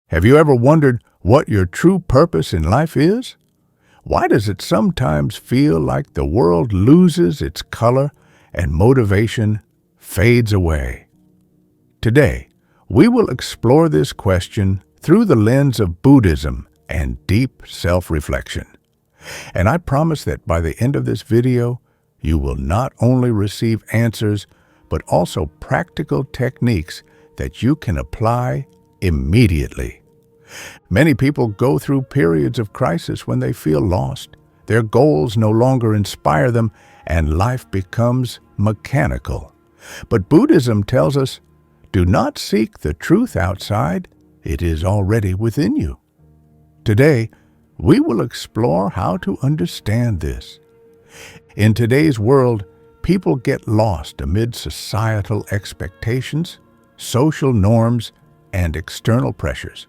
Have you ever wondered what your true purpose in life is? Why does it sometimes feel like the world loses its color and motivation fades away? Today, we will explore this question through the lens of Buddhism and deep self-reflection. And I promise that by the end of this video, you will not only receive answers, but also practical techniques that you can apply immediately. Many people go through periods of crisis when they feel lost. Their goals no longer inspire them, and life becomes mechanical. But Buddhism tells us, do not seek the truth outside, it is already within you. Today, we will explore how to understand this. In today's world, people get lost amid societal expectations, social norms, and external pressures.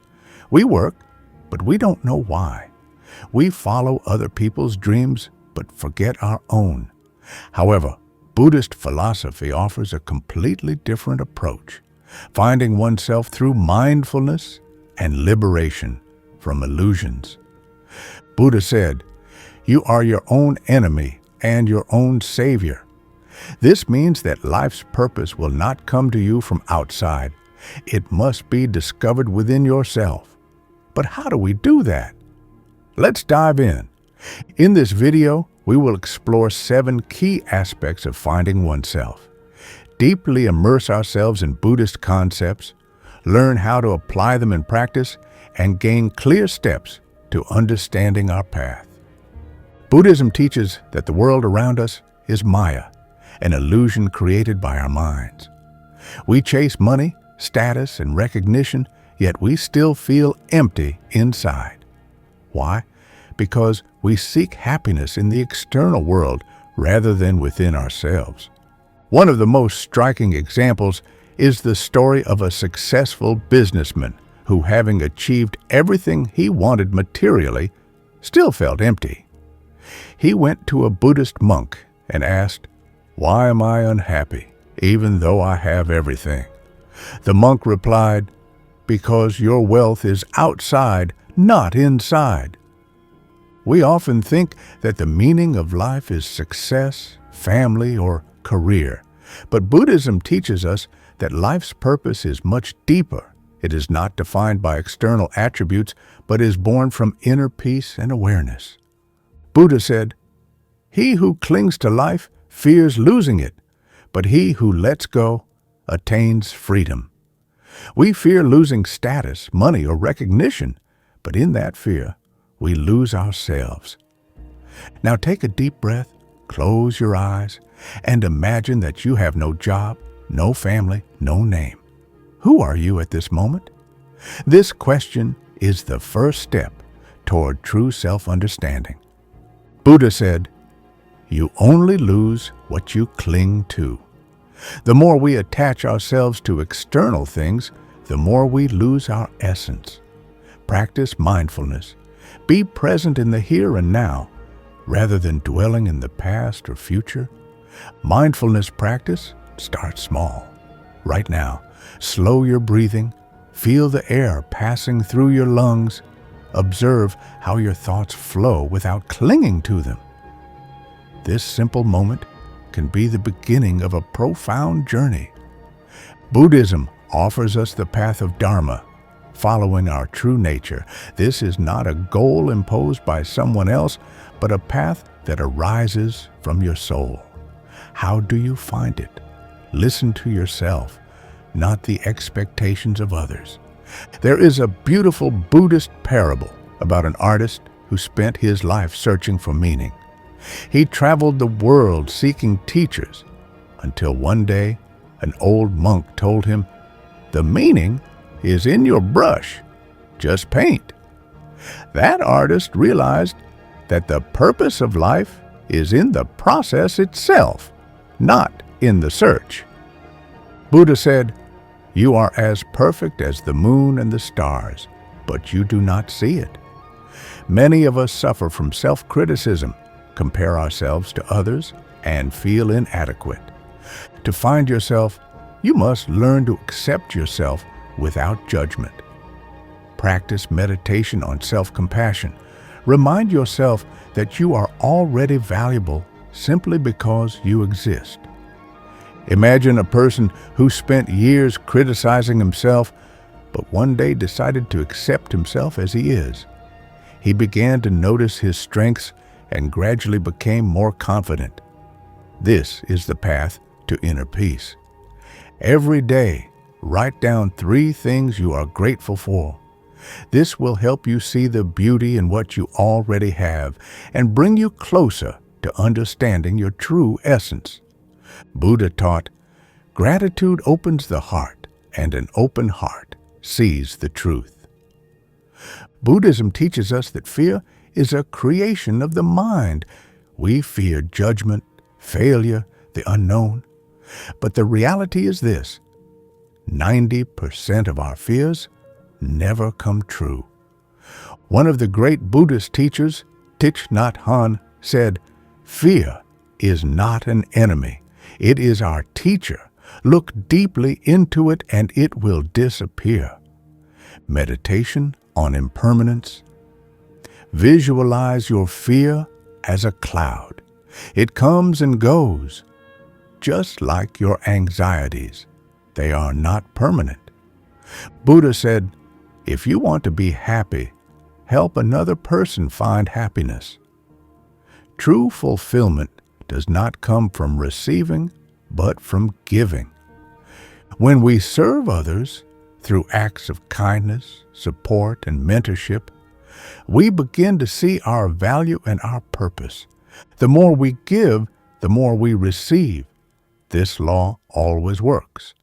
We work, but we don't know why. We follow other people's dreams, but forget our own. However, Buddhist philosophy offers a completely different approach, finding oneself through mindfulness and liberation from illusions. Buddha said, "You are your own enemy and your own savior." This means that life's purpose will not come to you from outside. It must be discovered within yourself. But how do we do that? Let's dive in. In this video, we will explore 7 key aspects of finding oneself, deeply immerse ourselves in Buddhist concepts, learn how to apply them in practice, and gain clear steps to understanding our path. Buddhism teaches that the world around us is Maya, an illusion created by our minds. We chase money, status, and recognition, yet we still feel empty inside. Why? Because we seek happiness in the external world rather than within ourselves. One of the most striking examples is the story of a successful businessman who, having achieved everything he wanted materially, still felt empty. He went to a Buddhist monk and asked, "Why am I unhappy, even though I have everything?" The monk replied, "Because your wealth is outside, not inside." We often think that the meaning of life is success, family, or career. But Buddhism teaches us that life's purpose is much deeper. It is not defined by external attributes, but is born from inner peace and awareness. Buddha said, "He who clings to life fears losing it, but he who lets go attains freedom." We fear losing status, money, or recognition, but in that fear, we lose ourselves. Now take a deep breath, close your eyes, and imagine that you have no job, no family, no name. Who are you at this moment? This question is the first step toward true self-understanding. Buddha said, "You only lose what you cling to." The more we attach ourselves to external things, the more we lose our essence. Practice mindfulness. Be present in the here and now, rather than dwelling in the past or future. Mindfulness practice starts small. Right now, slow your breathing. Feel the air passing through your lungs. Observe how your thoughts flow without clinging to them. This simple moment can be the beginning of a profound journey. Buddhism offers us the path of Dharma, following our true nature. This is not a goal imposed by someone else, but a path that arises from your soul. How do you find it? Listen to yourself, not the expectations of others. There is a beautiful Buddhist parable about an artist who spent his life searching for meaning. He traveled the world seeking teachers until one day an old monk told him, "The meaning is in your brush. Just paint." That artist realized that the purpose of life is in the process itself, not in the search. Buddha said, "You are as perfect as the moon and the stars, but you do not see it." Many of us suffer from self-criticism, compare ourselves to others, and feel inadequate. To find yourself, you must learn to accept yourself without judgment. Practice meditation on self-compassion. Remind yourself that you are already valuable simply because you exist. Imagine a person who spent years criticizing himself, but one day decided to accept himself as he is. He began to notice his strengths and gradually became more confident. This is the path to inner peace. Every day, write down 3 things you are grateful for. This will help you see the beauty in what you already have and bring you closer to understanding your true essence. Buddha taught, "Gratitude opens the heart, and an open heart sees the truth." Buddhism teaches us that fear is a creation of the mind. We fear judgment, failure, the unknown. But the reality is this: 90% of our fears never come true. One of the great Buddhist teachers, Thich Nhat Hanh, said, "Fear is not an enemy. It is our teacher. Look deeply into it and it will disappear." Meditation on impermanence. Visualize your fear as a cloud. It comes and goes, just like your anxieties. They are not permanent. Buddha said, "If you want to be happy, help another person find happiness." True fulfillment does not come from receiving, but from giving. When we serve others through acts of kindness, support, and mentorship, we begin to see our value and our purpose. The more we give, the more we receive. This law always works.